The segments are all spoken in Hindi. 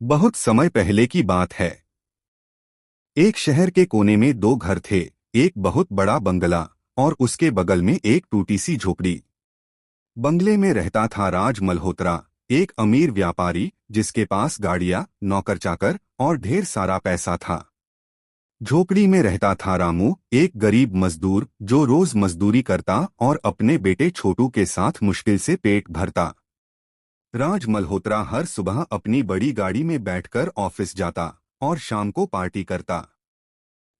बहुत समय पहले की बात है। एक शहर के कोने में दो घर थे। एक बहुत बड़ा बंगला और उसके बगल में एक टूटी सी झोपड़ी। बंगले में रहता था राज मल्होत्रा, एक अमीर व्यापारी जिसके पास गाड़ियां, नौकर चाकर और ढेर सारा पैसा था। झोपड़ी में रहता था रामू, एक गरीब मजदूर जो रोज मजदूरी करता और अपने बेटे छोटू के साथ मुश्किल से पेट भरता। राज मल्होत्रा हर सुबह अपनी बड़ी गाड़ी में बैठकर ऑफिस जाता और शाम को पार्टी करता,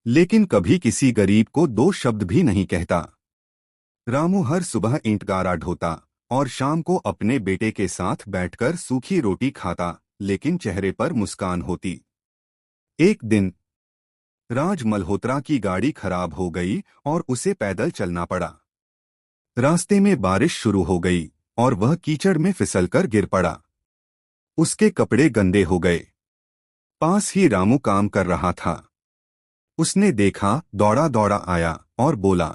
लेकिन कभी किसी गरीब को दो शब्द भी नहीं कहता। रामू हर सुबह ईंट गारा ढोता और शाम को अपने बेटे के साथ बैठकर सूखी रोटी खाता, लेकिन चेहरे पर मुस्कान होती। एक दिन राज मल्होत्रा की गाड़ी खराब हो गई और उसे पैदल चलना पड़ा। रास्ते में बारिश शुरू हो गई और वह कीचड़ में फिसलकर गिर पड़ा। उसके कपड़े गंदे हो गए। पास ही रामू काम कर रहा था। उसने देखा, दौड़ा दौड़ा आया और बोला,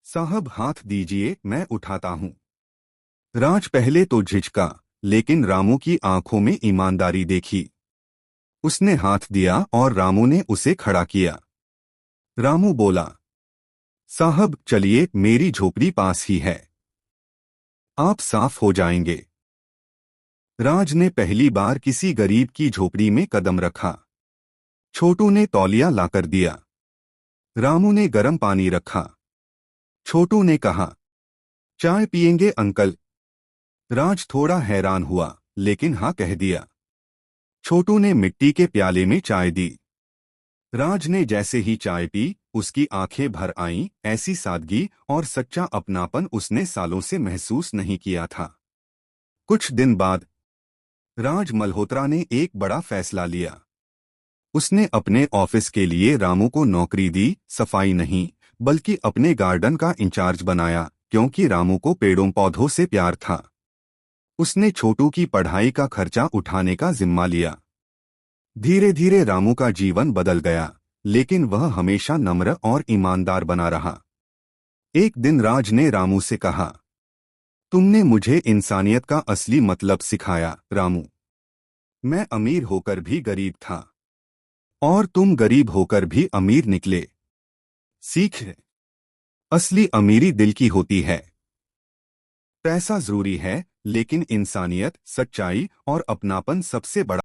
साहब हाथ दीजिए, मैं उठाता हूँ। राज पहले तो झिझका, लेकिन रामू की आंखों में ईमानदारी देखी। उसने हाथ दिया और रामू ने उसे खड़ा किया। रामू बोला, साहब चलिए, मेरी झोपड़ी पास ही है, आप साफ हो जाएंगे। राज ने पहली बार किसी गरीब की झोपड़ी में कदम रखा। छोटू ने तौलिया लाकर दिया। रामू ने गर्म पानी रखा। छोटू ने कहा, चाय पिएंगे अंकल? राज थोड़ा हैरान हुआ, लेकिन हाँ कह दिया। छोटू ने मिट्टी के प्याले में चाय दी। राज ने जैसे ही चाय पी, उसकी आंखें भर आईं। ऐसी सादगी और सच्चा अपनापन उसने सालों से महसूस नहीं किया था। कुछ दिन बाद राज मल्होत्रा ने एक बड़ा फैसला लिया। उसने अपने ऑफिस के लिए रामू को नौकरी दी, सफाई नहीं बल्कि अपने गार्डन का इंचार्ज बनाया, क्योंकि रामू को पेड़ों पौधों से प्यार था। उसने छोटू की पढ़ाई का खर्चा उठाने का जिम्मा लिया। धीरे धीरे रामू का जीवन बदल गया, लेकिन वह हमेशा नम्र और ईमानदार बना रहा। एक दिन राज ने रामू से कहा, तुमने मुझे इंसानियत का असली मतलब सिखाया रामू। मैं अमीर होकर भी गरीब था और तुम गरीब होकर भी अमीर निकले। सीख, असली अमीरी दिल की होती है। पैसा जरूरी है, लेकिन इंसानियत, सच्चाई और अपनापन सबसे बड़ा